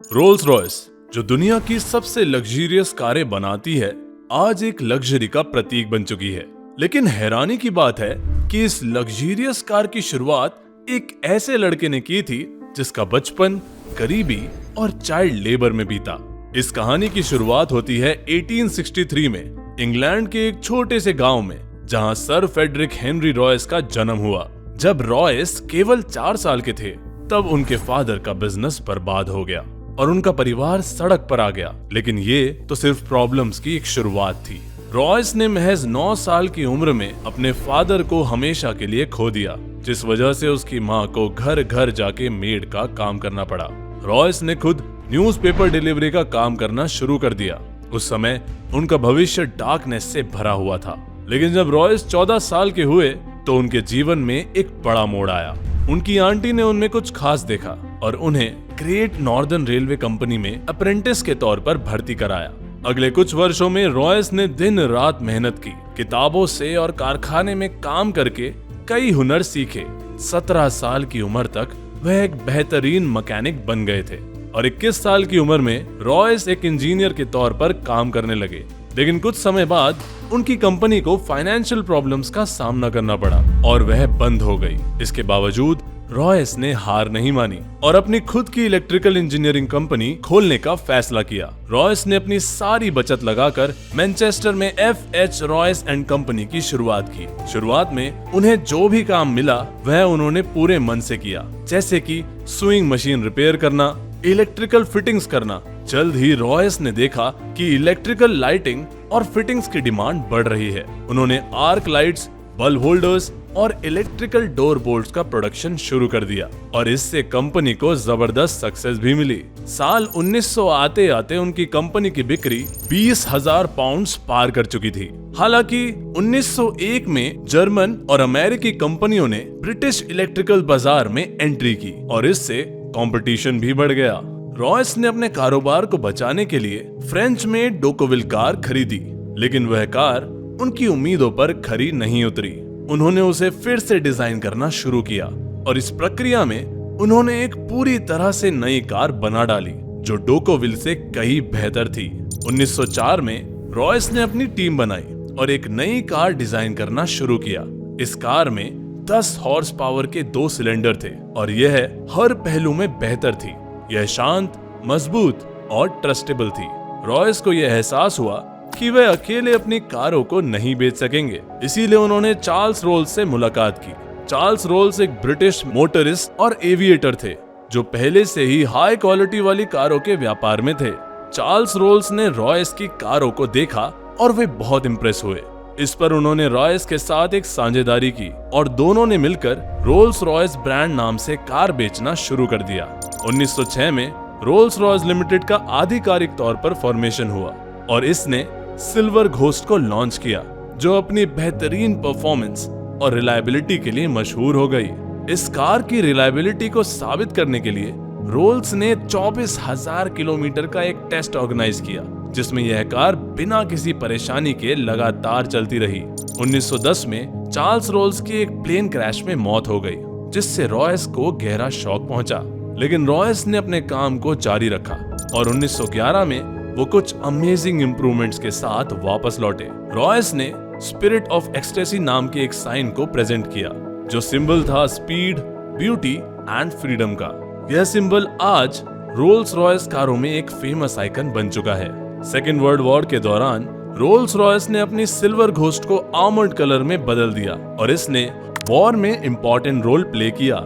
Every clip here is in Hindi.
रोल्स रॉयस, जो दुनिया की सबसे लग्जरियस कारें बनाती है, आज एक लग्जरी का प्रतीक बन चुकी है। लेकिन हैरानी की बात है कि इस लग्जरियस कार की शुरुआत एक ऐसे लड़के ने की थी जिसका बचपन गरीबी और चाइल्ड लेबर में बीता। इस कहानी की शुरुआत होती है 1863 में इंग्लैंड के एक छोटे से गांव में, जहां सर फ्रेडरिक हेनरी रॉयस का जन्म हुआ। जब रॉयस केवल 4 साल के थे, तब उनके फादर का बिजनेस बर्बाद हो गया और उनका परिवार सड़क पर आ गया। लेकिन ये तो सिर्फ प्रॉब्लम्स की एक शुरुआत थी। रॉयस ने महज 9 साल की उम्र में अपने फादर को हमेशा के लिए खो दिया, जिस वजह से उसकी माँ को घर घर जाके मेड का काम करना पड़ा। रॉयस ने खुद न्यूज़पेपर डिलीवरी का काम करना शुरू कर दिया। उस समय उनका भविष्य डार्कनेस से भरा हुआ था। लेकिन जब रॉयस 14 साल के हुए तो उनके जीवन में एक बड़ा मोड़ आया। उनकी आंटी ने उनमें कुछ खास देखा और उन्हें ग्रेट नॉर्दर्न रेलवे कंपनी में अप्रेंटिस के तौर पर भर्ती कराया। अगले कुछ वर्षों में रॉयस ने दिन रात मेहनत की, किताबों से और कारखाने में काम करके कई हुनर सीखे। 17 साल की उम्र तक वह एक बेहतरीन मैकेनिक बन गए थे और 21 साल की उम्र में रॉयस एक इंजीनियर के तौर पर काम करने लगे। लेकिन कुछ समय बाद उनकी कंपनी को फाइनेंशियल प्रॉब्लम्स का सामना करना पड़ा और वह बंद हो गई। इसके बावजूद रॉयस ने हार नहीं मानी और अपनी खुद की इलेक्ट्रिकल इंजीनियरिंग कंपनी खोलने का फैसला किया। रॉयस ने अपनी सारी बचत लगाकर मैनचेस्टर में F.H. रॉयस एंड कंपनी की शुरुआत की। शुरुआत में उन्हें जो भी काम मिला वह उन्होंने पूरे मन से किया, जैसे कि स्विंग मशीन रिपेयर करना, इलेक्ट्रिकल फिटिंग्स करना। जल्द ही रॉयस ने देखा कि इलेक्ट्रिकल लाइटिंग और फिटिंग्स की डिमांड बढ़ रही है। उन्होंने आर्क लाइट्स, बल्ब होल्डर्स और इलेक्ट्रिकल डोर बोल्ट्स का प्रोडक्शन शुरू कर दिया और इससे कंपनी को जबरदस्त सक्सेस भी मिली। साल 1900 आते आते उनकी कंपनी की बिक्री 20,000 पाउंड्स पार कर चुकी थी। हालांकि 1901 में जर्मन और अमेरिकी कंपनियों ने ब्रिटिश इलेक्ट्रिकल बाजार में एंट्री की और इससे कंपटीशन भी बढ़ गया। रॉयस ने अपने कारोबार को बचाने के लिए फ्रेंच में डोकोविल कार खरीदी, लेकिन वह कार उनकी उम्मीदों पर खरी नहीं उतरी। उन्होंने उसे फिर से डिजाइन करना शुरू किया और इस प्रक्रिया में उन्होंने एक पूरी तरह से नई कार बना डाली, जो डोकोविल से कहीं बेहतर थी। 1904 में रॉयस ने अपनी टीम बनाई और एक नई कार डिजाइन करना शुरू किया। इस कार में 10 हॉर्स पावर के 2 सिलेंडर थे और यह हर पहलू में बेहतर थी। यह शांत, मजबूत और ट्रस्टेबल थी। रॉयस को यह एहसास हुआ कि वे अकेले अपनी कारों को नहीं बेच सकेंगे, इसीलिए उन्होंने चार्ल्स रोल्स से मुलाकात की। चार्ल्स रोल्स एक ब्रिटिश मोटरिस्ट और एविएटर थे, जो पहले से ही हाई क्वालिटी वाली कारों के व्यापार में थे। चार्ल्स रोल्स ने रॉयस की कारों को देखा और वे बहुत इंप्रेस हुए। इस पर उन्होंने रॉयस के साथ एक साझेदारी की और दोनों ने मिलकर रोल्स रॉयस ब्रांड नाम से कार बेचना शुरू कर दिया। 1906 में रोल्स रॉयस लिमिटेड का आधिकारिक तौर पर फॉर्मेशन हुआ और इसने सिल्वर घोस्ट को लॉन्च किया, जो अपनी बेहतरीन परफॉर्मेंस और रिलायबिलिटी के लिए मशहूर हो गई। इस कार की रिलायबिलिटी को साबित करने के लिए रोल्स ने 24,000 किलोमीटर का एक टेस्ट ऑर्गेनाइज किया, जिसमें यह कार बिना किसी परेशानी के लगातार चलती रही। 1910 में चार्ल्स रोल्स की एक प्लेन क्रैश में मौत हो गई, जिससे रॉयस को गहरा शॉक पहुंचा। लेकिन रॉयस ने अपने काम को जारी रखा और 1911 में वो कुछ अमेजिंग इंप्रूवमेंट्स के साथ वापस लौटे। रॉयस ने स्पिरिट ऑफ एक्सटेसी नाम के एक साइन को प्रेजेंट किया, जो सिंबल था स्पीड, ब्यूटी एंड फ्रीडम का। यह सिंबल आज रोल्स रॉयस कारों में एक फेमस आइकन बन चुका है। सेकेंड वर्ल्ड वॉर के दौरान रोल्स रॉयस ने अपनी सिल्वर घोस्ट को आर्मर्ड कलर में बदल दिया और इसने वॉर में इंपॉर्टेंट रोल प्ले किया।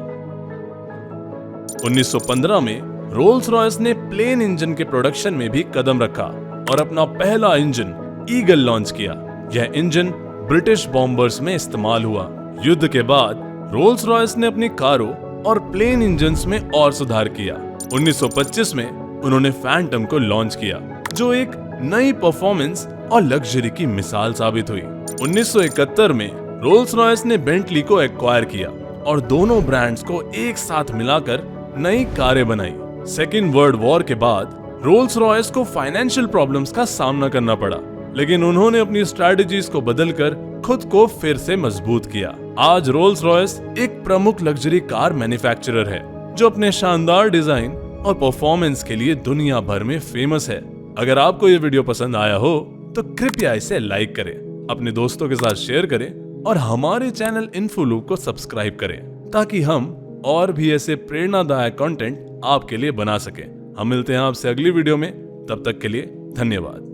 1915 में रोल्स रॉयस ने प्लेन इंजन के प्रोडक्शन में भी कदम रखा और अपना पहला इंजन ईगल लॉन्च किया। यह इंजन ब्रिटिश बॉम्बर्स में इस्तेमाल हुआ। युद्ध के बाद रोल्स रॉयस ने अपनी कारों और प्लेन इंजन्स में और सुधार किया। 1925 में उन्होंने फैंटम को लॉन्च किया, जो एक नई परफॉर्मेंस और लग्जरी की मिसाल साबित हुई। 1971 में रोल्स रॉयस ने बेंटली को एक्वायर किया और दोनों ब्रांड्स को एक साथ मिलाकर नई कारें बनाई। सेकेंड वर्ल्ड वॉर के बाद रोल्स रॉयस को फाइनेंशियल प्रॉब्लम्स का सामना करना पड़ा, लेकिन उन्होंने अपनी स्ट्रैटेजीज को बदलकर खुद को फिर से मजबूत किया। आज रोल्स रॉयस एक प्रमुख लग्जरी कार मैन्युफैक्चरर है, जो अपने शानदार डिजाइन और परफॉर्मेंस के लिए दुनिया भर में फेमस है। अगर आपको ये वीडियो पसंद आया हो तो कृपया इसे लाइक करें, अपने दोस्तों के साथ शेयर करें और हमारे चैनल इन्फोलूप को सब्सक्राइब करें ताकि हम और भी ऐसे प्रेरणादायक कंटेंट आपके लिए बना सकें। हम मिलते हैं आपसे अगली वीडियो में, तब तक के लिए धन्यवाद।